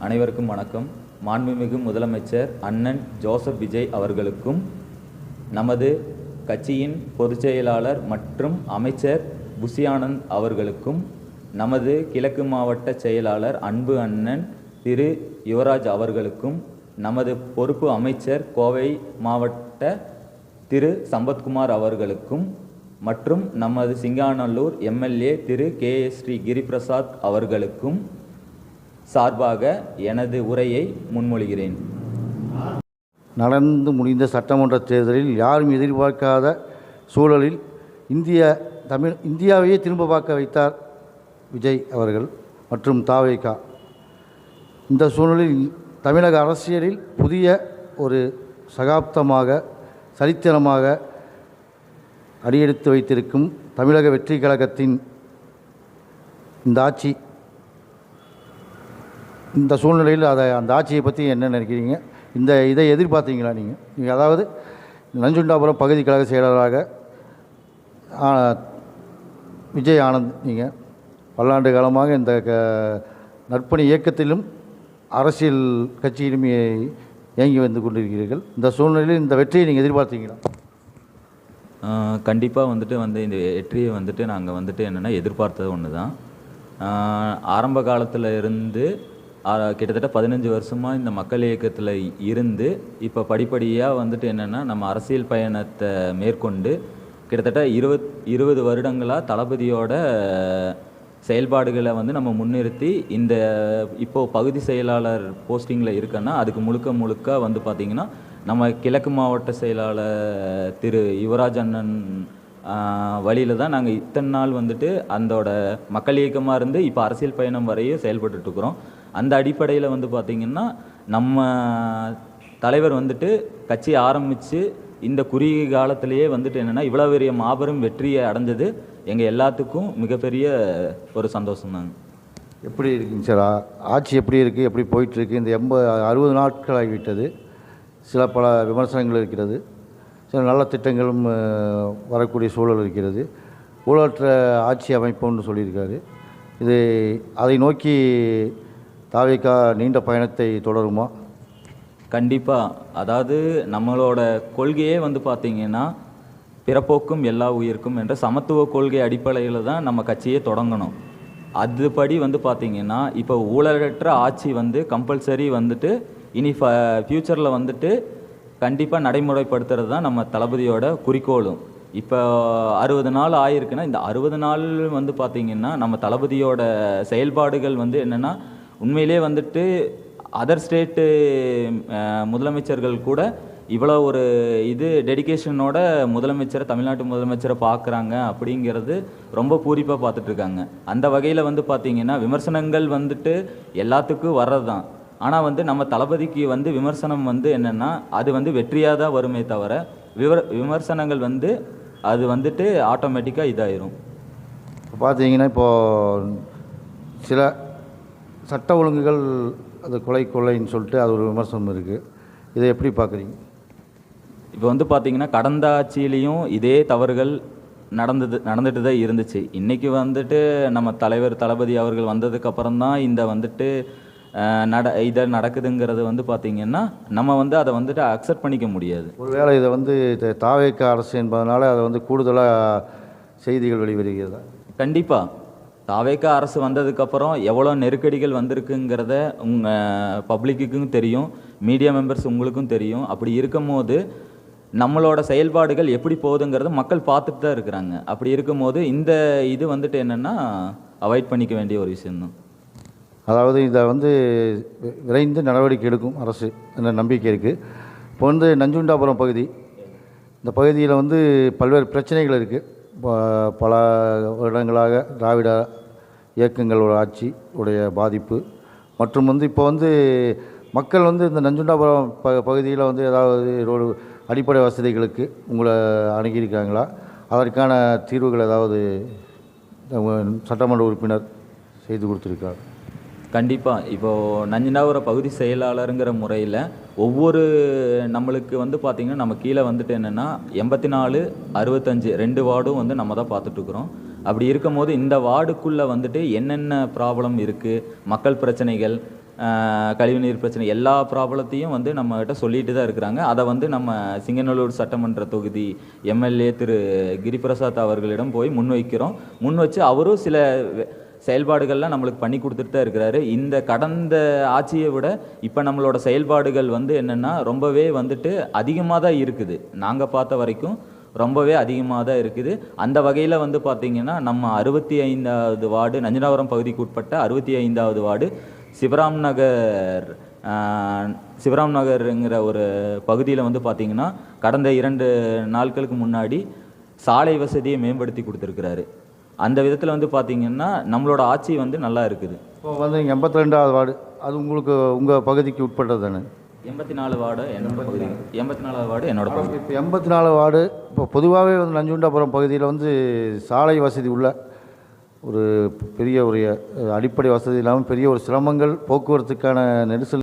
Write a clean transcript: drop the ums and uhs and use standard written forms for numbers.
அனைவருக்கும் வணக்கம். மாண்புமிகு முதலமைச்சர் அண்ணன் ஜோசப் விஜய் அவர்களுக்கும், நமது கட்சியின் பொதுச் செயலாளர் மற்றும் அமைச்சர் புஷி ஆனந்த் அவர்களுக்கும், நமது கிழக்கு மாவட்ட செயலாளர் அன்பு அண்ணன் திரு யுவராஜ் அவர்களுக்கும், நமது பொறுப்பு அமைச்சர் கோவை மாவட்ட திரு சம்பத்குமார் அவர்களுக்கும் மற்றும் நமது சிங்காநல்லூர் எம்எல்ஏ திரு KST கிரிபிரசாத் அவர்களுக்கும் சார்பாக எனது உரையை முன்மொழிகிறேன். நடந்து முடிந்த சட்டமன்ற தேர்தலில் யாரும் எதிர்பார்க்காத சூழலில் இந்தியாவையே திரும்ப பார்க்க வைத்தார் விஜய் அவர்கள் மற்றும் தாவேகா. இந்த சூழலில் தமிழக அரசியலில் புதிய ஒரு சகாப்தமாக சரித்திரமாக அடியெடுத்து வைத்திருக்கும் தமிழக வெற்றி கழகத்தின் இந்த ஆட்சி, இந்த சூழ்நிலையில் அந்த ஆட்சியை பற்றி என்ன நினைக்கிறீங்க? இதை எதிர்பார்த்தீங்களா நீங்கள்? அதாவது நஞ்சுண்டாபுரம் பகுதி கழக செயலாளராக விஜய் ஆனந்த், நீங்கள் பல்லாண்டு காலமாக இந்த நற்பணி இயக்கத்திலும் அரசியல் கட்சியிலும் இயங்கி வந்து கொண்டிருக்கிறீர்கள். இந்த சூழ்நிலையில் இந்த வெற்றியை நீங்கள் எதிர்பார்த்தீங்களா? கண்டிப்பாக இந்த வெற்றியை நாங்கள் என்னென்னா எதிர்பார்த்தது ஒன்று தான். ஆரம்ப காலத்தில் இருந்து கிட்டத்தட்ட 15 வருஷமாக இந்த மக்கள் இயக்கத்தில் இருந்து இப்போ படிப்படியாக என்னென்னா நம்ம அரசியல் பயணத்தை மேற்கொண்டு கிட்டத்தட்ட 20 வருடங்களாக தளபதியோட செயல்பாடுகளை நம்ம முன்னிறுத்தி இந்த இப்போது பகுதி செயலாளர் போஸ்டிங்கில் இருக்கன்னா அதுக்கு முழுக்க பார்த்திங்கன்னா நம்ம கிழக்கு மாவட்ட செயலாளர் திரு யுவராஜ் அண்ணன் வழியில் தான் நாங்கள் இத்தனை நாள் அந்தோட மக்கள் இயக்கமாக இருந்து இப்போ அரசியல் பயணம் வரையும் செயல்பட்டுருக்குறோம். அந்த அடிப்படையில் பார்த்திங்கன்னா நம்ம தலைவர் கட்சி ஆரம்பித்து இந்த குறுகிய காலத்திலேயே என்னென்னா இவ்வளோ பெரிய மாபெரும் வெற்றியை அடைஞ்சது எங்கள் எல்லாத்துக்கும் மிகப்பெரிய ஒரு சந்தோஷம்தாங்க. எப்படி இருக்குங்க சார் ஆட்சி? எப்படி இருக்குது, எப்படி போயிட்டுருக்கு? இந்த 60 நாட்கள் ஆகிவிட்டது. பல விமர்சனங்கள் இருக்கிறது, சில நல்ல திட்டங்களும் வரக்கூடிய சூழல் இருக்கிறது. ஊழலற்ற ஆட்சி அமைப்புன்னு சொல்லியிருக்காரு. அதை நோக்கி தாவேகா நீண்ட பயணத்தை தொடருமா? கண்டிப்பாக. அதாவது நம்மளோட கொள்கையே பார்த்திங்கன்னா பிறப்போக்கும் எல்லா உயிருக்கும் என்ற சமத்துவ கொள்கை அடிப்படையில் தான் நம்ம கட்சியே தொடங்கணும். அதுபடி பார்த்திங்கன்னா இப்போ ஊழலற்ற ஆட்சி கம்பல்சரி இனி ஃப்யூச்சரில் கண்டிப்பாக நடைமுறைப்படுத்துறது தான் நம்ம தளபதியோட குறிக்கோளும். இப்போ 60 நாள் ஆயிருக்குன்னா இந்த 60 நாள் பார்த்திங்கன்னா நம்ம தளபதியோட செயல்பாடுகள் என்னென்னா உண்மையிலே அதர் ஸ்டேட்டு முதலமைச்சர்கள் கூட இவ்வளோ ஒரு டெடிகேஷனோட தமிழ்நாட்டு முதலமைச்சரை பார்க்குறாங்க அப்படிங்கிறது ரொம்ப பூரிப்பாக பார்த்துட்ருக்காங்க. அந்த வகையில் பார்த்திங்கன்னா விமர்சனங்கள் எல்லாத்துக்கும் வர்றது தான். ஆனால் நம்ம தளபதிக்கு விமர்சனம் என்னென்னா அது வெற்றியாக தான் வருமே தவிர விமர்சனங்கள் அது ஆட்டோமேட்டிக்காக இதாயிரும். இப்போ பார்த்தீங்கன்னா இப்போது சில சட்ட ஒழுங்குகள் அது கொள்ளைன்னு சொல்லிட்டு அது ஒரு விமர்சனம் இருக்குது. இதை எப்படி பார்க்குறீங்க? இப்போ பார்த்திங்கன்னா கடந்த ஆட்சியிலையும் இதே தவறுகள் நடந்துட்டு தான் இருந்துச்சு. இன்றைக்கி நம்ம தலைவர் தளபதி அவர்கள் வந்ததுக்கப்புறம் தான் இந்த இதை நடக்குதுங்கிறது பார்த்திங்கன்னா நம்ம அதை அக்செப்ட் பண்ணிக்க முடியாது. ஒருவேளை இதை தாவேகா அரசு என்பதனால அதை கூடுதலாக செய்திகள் வெளிவருகிறதா? கண்டிப்பாக. தாவேகா அரசு வந்ததுக்கப்புறம் எவ்வளோ நெருக்கடிகள் வந்திருக்குங்கிறத பப்ளிக்குக்கும் தெரியும், மீடியா மெம்பர்ஸ் உங்களுக்கும் தெரியும். அப்படி இருக்கும் போது நம்மளோட செயல்பாடுகள் எப்படி போகுதுங்கிறத மக்கள் பார்த்துட்டு தான் இருக்கிறாங்க. அப்படி இருக்கும் போது இந்த இது என்னென்னா அவாய்ட் பண்ணிக்க வேண்டிய ஒரு விஷயம்தான். அதாவது இதை விரைந்து நடவடிக்கை எடுக்கும் அரசு என்ற நம்பிக்கை இருக்குது. இப்போ நஞ்சுண்டாபுரம் பகுதி, இந்த பகுதியில் பல்வேறு பிரச்சனைகள் இருக்குது. பல வருடங்களாக திராவிட இயக்கங்களோட ஆட்சி உடைய பாதிப்பு மற்றும் இப்போ மக்கள் இந்த நஞ்சுண்டாபுரம் பகுதியில் ஏதாவது ஒரு அடிப்படை வசதிகளுக்கு உங்களை அணுகியிருக்காங்களா? அதற்கான தீர்வுகள் ஏதாவது சட்டமன்ற உறுப்பினர் செய்து கொடுத்துருக்காரு? கண்டிப்பாக. இப்போது நஞ்சுண்டாபுரம் பகுதி செயலாளருங்கிற முறையில் ஒவ்வொரு நம்மளுக்கு பார்த்திங்கன்னா நம்ம கீழே என்னென்னா 84, 65 2 வார்டும் நம்ம தான் பார்த்துட்ருக்குறோம். அப்படி இருக்கும்போது இந்த வார்டுக்குள்ளே வந்துட்டு என்னென்ன ப்ராப்ளம் இருக்குது, மக்கள் பிரச்சனைகள், கழிவுநீர் பிரச்சனை, எல்லா ப்ராப்ளத்தையும் வந்து நம்மகிட்ட சொல்லிட்டு தான் இருக்கிறாங்க. அதை வந்து நம்ம சிங்கநல்லூர் சட்டமன்ற தொகுதி எம்எல்ஏ திரு கிரிபிரசாத் அவர்களிடம் போய் முன் வச்சு அவரும் சில செயல்பாடுகள்லாம் நம்மளுக்கு பண்ணி கொடுத்துட்டு தான் இருக்கிறாரு. இந்த கடந்த ஆட்சியை விட இப்போ நம்மளோட செயல்பாடுகள் வந்து என்னென்னா ரொம்பவே வந்துட்டு அதிகமாக தான் இருக்குது. நாங்கள் பார்த்த வரைக்கும் ரொம்பவே அதிகமாக தான் இருக்குது. அந்த வகையில் வந்து பார்த்திங்கன்னா நம்ம 65வது வார்டு, நஞ்சினாபுரம் பகுதிக்கு உட்பட்ட 65வது வார்டு சிவராம் நகருங்கிற ஒரு பகுதியில் வந்து பார்த்திங்கன்னா கடந்த 2 நாட்களுக்கு முன்னாடி சாலை வசதியை மேம்படுத்தி கொடுத்துருக்கிறாரு. அந்த விதத்தில் வந்து பார்த்திங்கன்னா நம்மளோட ஆட்சி வந்து நல்லா இருக்குது. இப்போ வந்து 82வது வார்டு அது உங்கள் பகுதிக்கு உட்பட்டது தானே? 84 வார்டு என்னோட பகுதி. 84வது வார்டு என்னோட பகுதி. இப்போ 84 வார்டு இப்போ பொதுவாகவே வந்து நஞ்சுண்டாபுரம் பகுதியில் வந்து சாலை வசதி உள்ள ஒரு பெரிய ஒரு அடிப்படை வசதி இல்லாமல் பெரிய ஒரு சிரமங்கள், போக்குவரத்துக்கான நெரிசல்